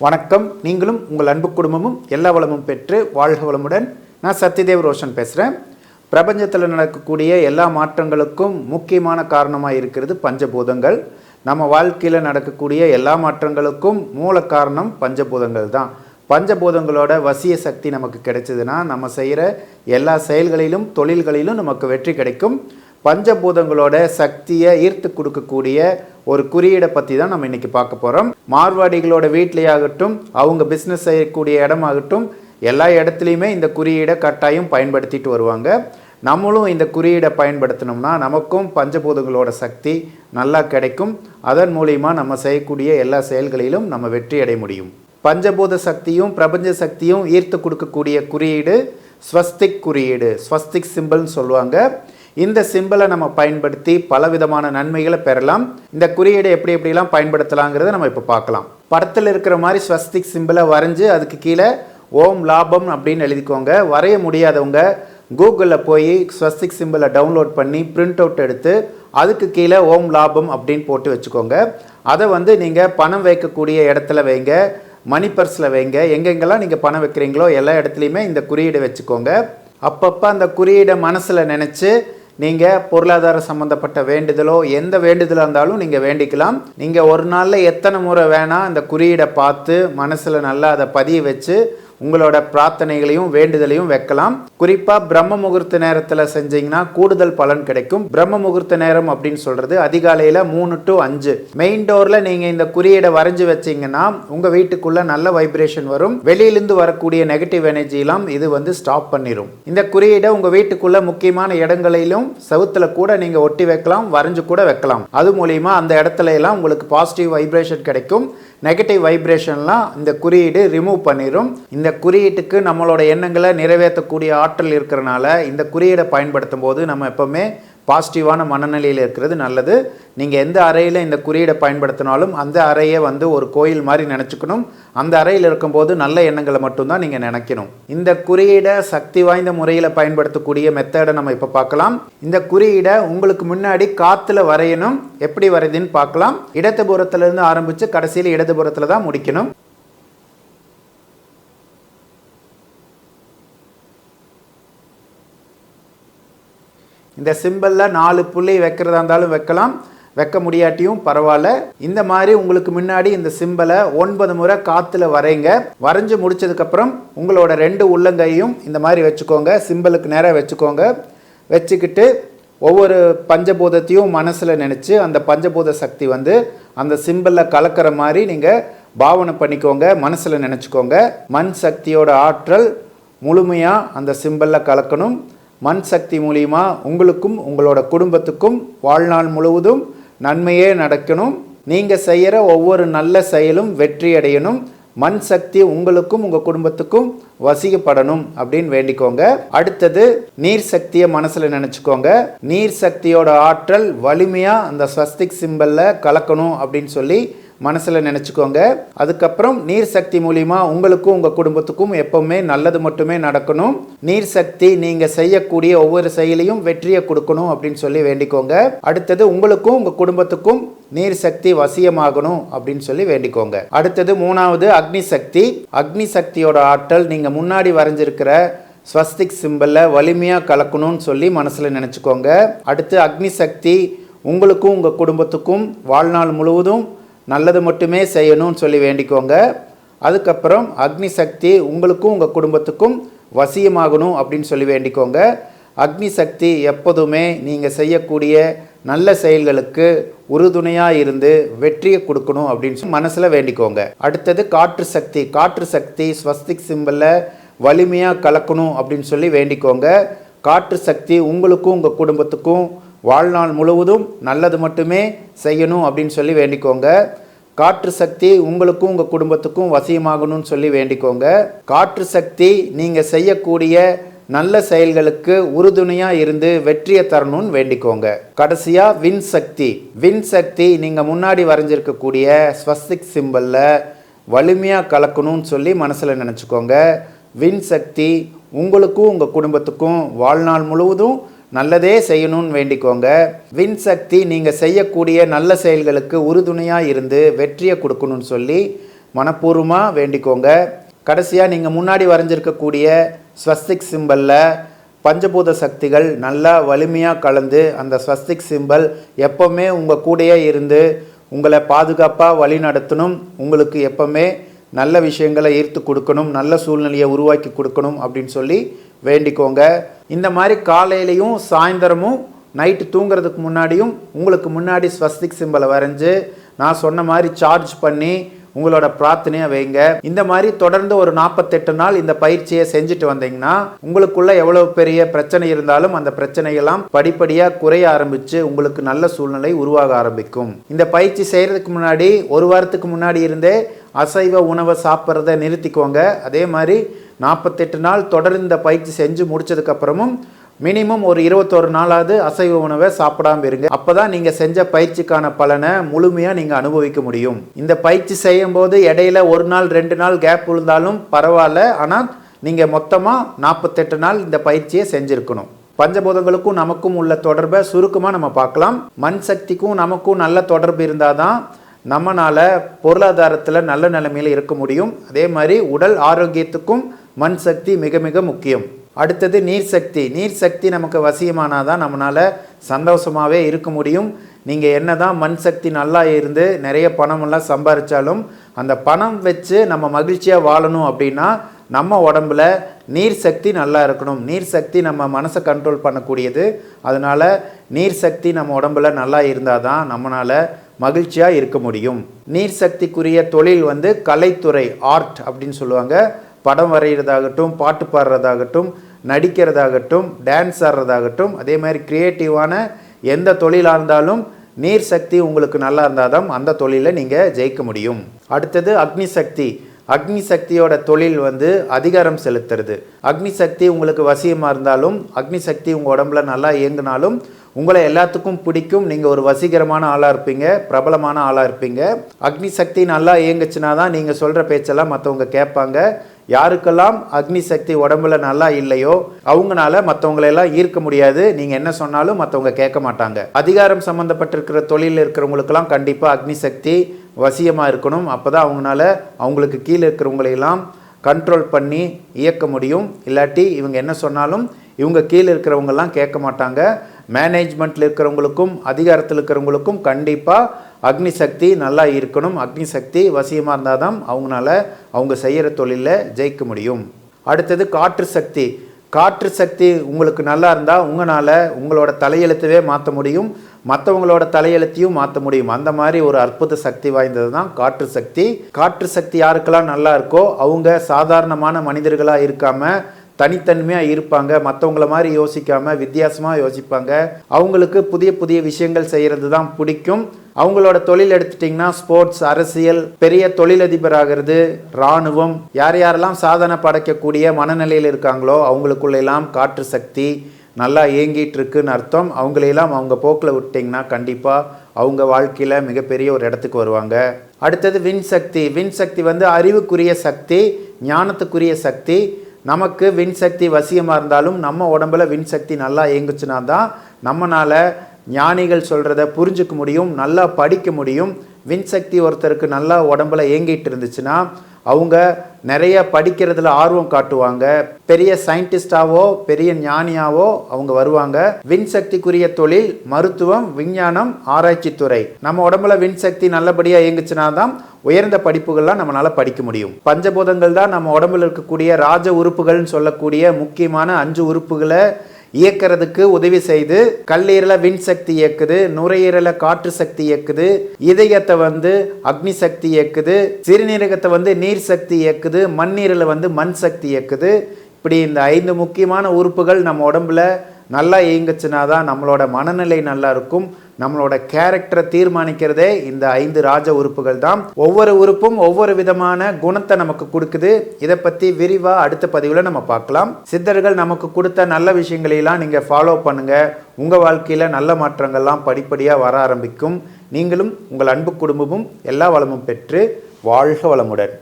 வணக்கம். நீங்களும் உங்கள் அன்பு குடும்பமும் எல்லா வளமும் பெற்று வாழ்க வளமுடன். நான் சத்யதேவ் ரோஷன் பேசுகிறேன். பிரபஞ்சத்தில் நடக்கக்கூடிய எல்லா மாற்றங்களுக்கும் முக்கியமான காரணமாக இருக்கிறது பஞ்சபூதங்கள். நம்ம வாழ்க்கையில் நடக்கக்கூடிய எல்லா மாற்றங்களுக்கும் மூல காரணம் பஞ்சபூதங்கள் தான். பஞ்சபூதங்களோட வசிய சக்தி நமக்கு கிடைச்சதுன்னா நம்ம செய்கிற எல்லா செயல்களிலும் தொழில்களிலும் நமக்கு வெற்றி கிடைக்கும். பஞ்சபூதங்களோட சக்தியை ஈர்த்து கொடுக்கக்கூடிய ஒரு குறியீடை பற்றி தான் நம்ம இன்றைக்கி பார்க்க போகிறோம். மார்வாடிகளோட வீட்லேயாகட்டும், அவங்க பிஸ்னஸ் செய்யக்கூடிய இடமாகட்டும், எல்லா இடத்துலையுமே இந்த குறியீடை கட்டாயம் பயன்படுத்திட்டு வருவாங்க. நம்மளும் இந்த குறியீடை பயன்படுத்தினோம்னா நமக்கும் பஞ்சபூதங்களோட சக்தி நல்லா கிடைக்கும். அதன் மூலிமா நம்ம செய்யக்கூடிய எல்லா செயல்களிலும் நம்ம வெற்றி அடைய முடியும். பஞ்சபூத சக்தியும் பிரபஞ்ச சக்தியும் ஈர்த்து கொடுக்கக்கூடிய குறியீடு ஸ்வஸ்திக் குறியீடு, ஸ்வஸ்திக் சிம்பிள்னு சொல்லுவாங்க. இந்த சிம்பிளை நம்ம பயன்படுத்தி பலவிதமான நன்மைகளை பெறலாம். இந்த குறியீடை எப்படிலாம் பயன்படுத்தலாங்கிறத நம்ம இப்போ பார்க்கலாம். படத்தில் இருக்கிற மாதிரி ஸ்வஸ்திக் சிம்பிளை வரைஞ்சி அதுக்கு கீழே ஓம் லாபம் அப்படின்னு எழுதிக்கோங்க. வரைய முடியாதவங்க கூகுளில் போய் ஸ்வஸ்திக் சிம்பிளை டவுன்லோட் பண்ணி பிரிண்ட் அவுட் எடுத்து அதுக்கு கீழே ஓம் லாபம் அப்படின்னு போட்டு வச்சுக்கோங்க. அதை நீங்கள் பணம் வைக்கக்கூடிய இடத்துல வைங்க, மணி பர்ஸில் வைங்க, எங்கெங்கெல்லாம் நீங்கள் பணம் வைக்கிறீங்களோ எல்லா இடத்துலையுமே இந்த குறியீடை வச்சுக்கோங்க. அப்பப்போ அந்த குறியீடை மனசில் நினச்சி நீங்கள் பொருளாதார சம்மந்தப்பட்ட வேண்டுதலோ எந்த வேண்டுதலாக இருந்தாலும் நீங்கள் வேண்டிக்கலாம். நீங்கள் ஒரு நாளில் எத்தனை முறை வேணால் அந்த குறியீடை பார்த்து மனசில் நல்லா அதை பதிய வச்சு உங்களோட பிரார்த்தனைகளையும் வேண்டுதலையும் வைக்கலாம். குறிப்பாக பிரம்ம முகூர்த்த நேரத்தில் செஞ்சீங்கன்னா கூடுதல் பலன் கிடைக்கும். பிரம்ம முகூர்த்த நேரம் அப்படின்னு சொல்கிறது அதிகாலையில் 3 to 5. மெயின் டோரில் நீங்கள் இந்த குறியீடை வரைஞ்சி வச்சிங்கன்னா உங்கள் வீட்டுக்குள்ளே நல்ல வைப்ரேஷன் வரும். வெளியிலிருந்து வரக்கூடிய நெகட்டிவ் எனர்ஜிலாம் இது ஸ்டாப் பண்ணிடும். இந்த குறியீடை உங்கள் வீட்டுக்குள்ளே முக்கியமான இடங்களிலும் செவுத்தில் கூட நீங்கள் ஒட்டி வைக்கலாம், வரைஞ்சு கூட வைக்கலாம். அது மூலிமா அந்த இடத்துல எல்லாம் உங்களுக்கு பாசிட்டிவ் வைப்ரேஷன் கிடைக்கும். நெகட்டிவ் வைப்ரேஷன்லாம் இந்த குறியீடு ரிமூவ் பண்ணிடும். இந்த குறியீட்டுக்கு நம்மளோட எண்ணங்களை நிறைவேற்றக்கூடிய ஆற்றல் இருக்கிறனால இந்த குறியீடை பயன்படுத்தும் போது நம்ம எப்பவுமே பாசிட்டிவான மனநிலையில் இருக்கிறது நல்லது. நீங்கள் எந்த அறையில் இந்த குறியீடை பயன்படுத்தினாலும் அந்த அறையை ஒரு கோயில் மாதிரி நினச்சிக்கணும். அந்த அறையில் இருக்கும்போது நல்ல எண்ணங்களை மட்டும்தான் நீங்கள் நினைக்கணும். இந்த குறியீடை சக்தி வாய்ந்த முறையில் பயன்படுத்தக்கூடிய மெத்தடை நம்ம இப்போ பார்க்கலாம். இந்த குறியீடை உங்களுக்கு முன்னாடி காற்றுல வரையணும். எப்படி வரையுதுன்னு பார்க்கலாம். இடதுபுறத்திலிருந்து ஆரம்பித்து கடைசியில் இடதுபுறத்தில் தான் முடிக்கணும். இந்த சிம்பிளில் 4 புள்ளி வைக்கிறதா இருந்தாலும் வைக்கலாம், வைக்க முடியாட்டியும் பரவாயில்ல. இந்த மாதிரி உங்களுக்கு முன்னாடி இந்த சிம்பிளை 9 முறை காற்றுல வரைங்க. வரைஞ்சி முடிச்சதுக்கப்புறம் உங்களோட 2 உள்ளங்கையும் இந்த மாதிரி வச்சுக்கோங்க. சிம்பிளுக்கு நேராக வச்சுக்கோங்க. வச்சுக்கிட்டு ஒவ்வொரு பஞ்சபூதத்தையும் மனசில் நினச்சி அந்த பஞ்சபூத சக்தி அந்த சிம்பிளில் கலக்கிற மாதிரி நீங்கள் பாவனை பண்ணிக்கோங்க. மனசில் நினச்சிக்கோங்க. மண் சக்தியோட ஆற்றல் முழுமையாக அந்த சிம்பிளில் கலக்கணும். மண் சக்தி மூலிமா உங்களுக்கும் உங்களோட குடும்பத்துக்கும் வாழ்நாள் முழுவதும் நன்மையே நடக்கணும். நீங்கள் செய்கிற ஒவ்வொரு நல்ல செயலும் வெற்றி அடையணும். மண் சக்தி உங்களுக்கும் உங்கள் குடும்பத்துக்கும் வசிக்கப்படணும் அப்படின்னு வேண்டிக்கோங்க. அடுத்தது நீர் சக்தியை மனசில் நினச்சிக்கோங்க. நீர் சக்தியோட ஆற்றல் வலிமையாக அந்த ஸ்வஸ்திக் சிம்பிளில் கலக்கணும் அப்படின்னு சொல்லி மனசில் நினச்சிக்கோங்க. அதுக்கப்புறம் நீர் சக்தி மூலிமா உங்களுக்கும் உங்கள் குடும்பத்துக்கும் எப்பவுமே நல்லது மட்டுமே நடக்கணும். நீர் சக்தி நீங்கள் செய்யக்கூடிய ஒவ்வொரு செயலையும் வெற்றியை கொடுக்கணும் அப்படின்னு சொல்லி வேண்டிக்கோங்க. அடுத்தது உங்களுக்கும் உங்கள் குடும்பத்துக்கும் நீர் சக்தி வசியமாகணும் அப்படின்னு சொல்லி வேண்டிக்கோங்க. அடுத்தது 3வது அக்னி சக்தி. அக்னி சக்தியோட ஆற்றல் நீங்கள் முன்னாடி வரைஞ்சிருக்கிற ஸ்வஸ்திக் சிம்பிளில் வலிமையாக கலக்கணும்னு சொல்லி மனசில் நினச்சிக்கோங்க. அடுத்து அக்னி சக்தி உங்களுக்கும் உங்கள் குடும்பத்துக்கும் வாழ்நாள் முழுவதும் நல்லது மட்டுமே செய்யணும்னு சொல்லி வேண்டிக்கோங்க. அதுக்கப்புறம் அக்னி சக்தி உங்களுக்கும் உங்கள் குடும்பத்துக்கும் வசியமாகணும் அப்படின்னு சொல்லி வேண்டிக்கோங்க. அக்னி சக்தி எப்போதுமே நீங்கள் செய்யக்கூடிய நல்ல செயல்களுக்கு உறுதுணையாக இருந்து வெற்றியை கொடுக்கணும் அப்படின்னு சொல்லி மனசில் வேண்டிக்கோங்க. அடுத்தது காற்று சக்தி. காற்று சக்தி ஸ்வஸ்திக் சிம்பிளில் வலிமையாக கலக்கணும் அப்படின்னு சொல்லி வேண்டிக்கோங்க. காற்று சக்தி உங்களுக்கும் உங்கள் குடும்பத்துக்கும் வாழ்நாள் முழுவதும் நல்லது மட்டுமே செய்யணும் அப்படின்னு சொல்லி வேண்டிக்கோங்க. காற்று சக்தி உங்களுக்கும் உங்கள் குடும்பத்துக்கும் வசியமாகணும்னு சொல்லி வேண்டிக்கோங்க. காற்று சக்தி நீங்கள் செய்யக்கூடிய நல்ல செயல்களுக்கு உறுதுணையாக இருந்து வெற்றியை தரணும்னு வேண்டிக்கோங்க. கடைசியாக விண் சக்தி. விண் சக்தி நீங்கள் முன்னாடி வரைஞ்சிருக்கக்கூடிய ஸ்வஸ்திக் சிம்பிளில் வலிமையாக கலக்கணும்னு சொல்லி மனசில் நினச்சிக்கோங்க. விண் சக்தி உங்களுக்கும் உங்கள் குடும்பத்துக்கும் வாழ்நாள் முழுவதும் நல்லதே செய்யணும்னு வேண்டிக்கோங்க. விண் சக்தி நீங்கள் செய்யக்கூடிய நல்ல செயல்களுக்கு உறுதுணையாக இருந்து வெற்றியை கொடுக்கணும்னு சொல்லி மனப்பூர்வமாக வேண்டிக்கோங்க. கடைசியாக நீங்கள் முன்னாடி வரைஞ்சிருக்கக்கூடிய ஸ்வஸ்திக் சிம்பலில் பஞ்சபூத சக்திகள் நல்லா வலிமையாக கலந்து அந்த ஸ்வஸ்திக் சிம்பல் எப்போவுமே உங்கள் கூடயே இருந்து உங்களை பாதுகாப்பாக வழி நடத்தணும், உங்களுக்கு எப்போவுமே நல்ல விஷயங்களை ஈர்த்து கொடுக்கணும், நல்ல சூழ்நிலையை உருவாக்கி கொடுக்கணும் அப்படின்னு சொல்லி வேண்டிக்கோங்க. இந்த மாதிரி காலையிலையும் சாயந்தரமும் நைட்டு தூங்குறதுக்கு முன்னாடியும் உங்களுக்கு முன்னாடி ஸ்வஸ்திக் சிம்பலை வரைஞ்சி நான் சொன்ன மாதிரி சார்ஜ் பண்ணி உங்களோட பிரார்த்தனையை வைங்க. இந்த மாதிரி தொடர்ந்து ஒரு 48 நாள் இந்த பயிற்சியை செஞ்சுட்டு வந்தீங்கன்னா உங்களுக்குள்ள எவ்வளவு பெரிய பிரச்சனை இருந்தாலும் அந்த பிரச்சனையெல்லாம் படிப்படியாக குறைய ஆரம்பித்து உங்களுக்கு நல்ல சூழ்நிலை உருவாக ஆரம்பிக்கும். இந்த பயிற்சி செய்கிறதுக்கு முன்னாடி ஒரு வாரத்துக்கு முன்னாடி இருந்தே அசைவ உணவை சாப்பிட்றத நிறுத்திக்கோங்க. அதே மாதிரி 48 நாள் தொடர்ந்து இந்த பயிற்சி செஞ்சு முடிச்சதுக்கப்புறமும் மினிமம் ஒரு 21 நாளாவது அசைவ உணவை சாப்பிடாம இருங்க. அப்போதான் நீங்கள் செஞ்ச பயிற்சிக்கான பலனை முழுமையாக நீங்கள் அனுபவிக்க முடியும். இந்த பயிற்சி செய்யும் போது இடையில 1 நாள் 2 நாள் கேப் விழுந்தாலும் பரவாயில்ல, ஆனால் நீங்கள் மொத்தமாக 48 நாள் இந்த பயிற்சியை செஞ்சுருக்கணும். பஞ்சபூதங்களுக்கும் நமக்கும் உள்ள தொடர்பை சுருக்கமாக நம்ம பார்க்கலாம். மண் சக்திக்கும் நமக்கும் நல்ல தொடர்பு இருந்தால் தான் நம்மளால் பொருளாதாரத்தில் நல்ல நிலைமையில் இருக்க முடியும். அதே மாதிரி உடல் ஆரோக்கியத்துக்கும் மண் சக்தி மிக மிக முக்கியம். அடுத்தது நீர் சக்தி. நீர் சக்தி நமக்கு வசியமானால் தான் நம்மளால் சந்தோஷமாகவே இருக்க முடியும். நீங்கள் என்ன தான் மண் சக்தி நல்லா இருந்து நிறைய பணமெல்லாம் சம்பாதிச்சாலும் அந்த பணம் வச்சு நம்ம மகிழ்ச்சியாக வாழணும் அப்படின்னா நம்ம உடம்புல நீர் சக்தி நல்லா இருக்கணும். நீர் சக்தி நம்ம மனசை கண்ட்ரோல் பண்ணக்கூடியது. அதனால் நீர் சக்தி நம்ம உடம்புல நல்லா இருந்தால் தான் நம்மளால் மகிழ்ச்சியாக இருக்க முடியும். நீர் சக்திக்குரிய தொழில் கலைத்துறை, ஆர்ட் அப்படின்னு சொல்லுவாங்க. படம் வரைகிறதாகட்டும், பாட்டு பாடுறதாகட்டும், நடிக்கிறதாகட்டும், டான்ஸ் ஆடுறதாகட்டும், அதே மாதிரி க்ரியேட்டிவான எந்த தொழிலாக இருந்தாலும் நீர் சக்தி உங்களுக்கு நல்லா இருந்தால் தான் அந்த தொழிலில் நீங்கள் ஜெயிக்க முடியும். அடுத்தது அக்னி சக்தி. அக்னி சக்தியோட தொழில் அதிகாரம் செலுத்துறது. அக்னி சக்தி உங்களுக்கு வசியமாக இருந்தாலும் அக்னி சக்தி உங்கள் உடம்புல நல்லா இயங்கினாலும் உங்களை எல்லாத்துக்கும் பிடிக்கும். நீங்கள் ஒரு வசீகரமான ஆளாக இருப்பீங்க, பிரபலமான ஆளாக இருப்பீங்க. அக்னி சக்தி நல்லா இயங்குச்சுன்னா தான் நீங்கள் சொல்கிற பேச்செல்லாம் மற்றவங்க கேட்பாங்க. யாருக்கெல்லாம் அக்னி சக்தி உடம்புல நல்லா இல்லையோ அவங்களால மற்றவங்களெல்லாம் ஈர்க்க முடியாது. நீங்கள் என்ன சொன்னாலும் மற்றவங்க கேட்க மாட்டாங்க. அதிகாரம் சம்மந்தப்பட்டிருக்கிற தொழிலில் இருக்கிறவங்களுக்கெல்லாம் கண்டிப்பாக அக்னி சக்தி வசியமாக இருக்கணும். அப்போ தான் அவங்களுக்கு கீழே இருக்கிறவங்களையெல்லாம் கண்ட்ரோல் பண்ணி இயக்க முடியும். இல்லாட்டி இவங்க என்ன சொன்னாலும் இவங்க கீழே இருக்கிறவங்கெல்லாம் கேட்க மாட்டாங்க. மேனேஜ்மெண்ட்டில் இருக்கிறவங்களுக்கும் அதிகாரத்தில் இருக்கிறவங்களுக்கும் கண்டிப்பாக அக்னி சக்தி நல்லா இருக்கணும். அக்னி சக்தி வசியமாக இருந்தால் தான் அவங்க செய்கிற தொழிலில் ஜெயிக்க முடியும். அடுத்தது காற்று சக்தி. காற்று சக்தி உங்களுக்கு நல்லா இருந்தால் உங்களோட தலையெழுத்தவே மாற்ற முடியும், மற்றவங்களோட தலையெழுத்தையும் மாற்ற முடியும். அந்த மாதிரி ஒரு அற்புத சக்தி வாய்ந்தது தான் காற்று சக்தி. காற்று சக்தி யாருக்கெல்லாம் நல்லா இருக்கோ அவங்க சாதாரணமான மனிதர்களாக இருக்காமல் தனித்தன்மையாக இருப்பாங்க. மற்றவங்கள மாதிரி யோசிக்காமல் வித்தியாசமாக யோசிப்பாங்க. அவங்களுக்கு புதிய புதிய விஷயங்கள் செய்கிறது தான் பிடிக்கும். அவங்களோட தொழில் எடுத்துட்டிங்கன்னா ஸ்போர்ட்ஸ், அரசியல், பெரிய தொழிலதிபர் ஆகிறது, இராணுவம், யாரெல்லாம் சாதனை படைக்கக்கூடிய மனநிலையில் இருக்காங்களோ அவங்களுக்குள்ளெல்லாம் காற்று சக்தி நல்லா இயங்கிட்டு இருக்குன்னு அர்த்தம். அவங்களையெல்லாம் அவங்க போக்கில் விட்டிங்கன்னா கண்டிப்பாக அவங்க வாழ்க்கையில் மிகப்பெரிய ஒரு இடத்துக்கு வருவாங்க. அடுத்தது விண் சக்தி. விண் சக்தி அறிவுக்குரிய சக்தி, ஞானத்துக்குரிய சக்தி. நமக்கு விண் சக்தி வசியமாக இருந்தாலும் நம்ம உடம்புல விண் சக்தி நல்லா இயங்குச்சுன்னா தான் நம்மளால் ஞானிகள் சொல்கிறத புரிஞ்சுக்க முடியும், நல்லா படிக்க முடியும். விண் சக்தி ஒருத்தருக்கு நல்லா உடம்புல இயங்கிட்டு இருந்துச்சுன்னா அவங்க நிறைய படிக்கிறதுல ஆர்வம் காட்டுவாங்க. பெரிய சயின்டிஸ்டாவோ பெரிய ஞானியாவோ அவங்க வருவாங்க. விண் சக்திக்குரிய தொழில் மருத்துவம், விஞ்ஞானம், ஆராய்ச்சி துறை. நம்ம உடம்புல விண் சக்தி நல்லபடியாக இயங்குச்சுன்னா தான் உயர்ந்த படிப்புகள்லாம் நம்மளால் படிக்க முடியும். பஞ்சபூதங்கள் தான் நம்ம உடம்புல இருக்கக்கூடிய ராஜ உறுப்புகள்னு சொல்லக்கூடிய முக்கியமான 5 உறுப்புகளை இயக்கிறதுக்கு உதவி செய்து கல்லீரலை விண் சக்தி இயக்குது, நுரையீரலை காற்று சக்தி இயக்குது, இதயத்தை அக்னி சக்தி இயக்குது, சிறுநீரகத்தை நீர் சக்தி இயக்குது, மண்ணீரலை மண் சக்தி இயக்குது. இப்படி இந்த 5 முக்கியமான உறுப்புகள் நம்ம உடம்புல நல்லா இயங்குச்சுன்னா தான் நம்மளோட மனநிலை நல்லா இருக்கும். நம்மளோட கேரக்டரை தீர்மானிக்கிறதே இந்த 5 ராஜ உறுப்புகள் தான். ஒவ்வொரு உறுப்பும் ஒவ்வொரு விதமான குணத்தை நமக்கு கொடுக்குது. இதை பற்றி விரிவாக அடுத்த பதிவில் நம்ம பார்க்கலாம். சித்தர்கள் நமக்கு கொடுத்த நல்ல விஷயங்களையெல்லாம் நீங்கள் ஃபாலோ பண்ணுங்கள். உங்கள் வாழ்க்கையில் நல்ல மாற்றங்கள்லாம் படிப்படியாக வர ஆரம்பிக்கும். நீங்களும் உங்கள் அன்பு குடும்பமும் எல்லா வளமும் பெற்று வாழ்க வளமுடன்.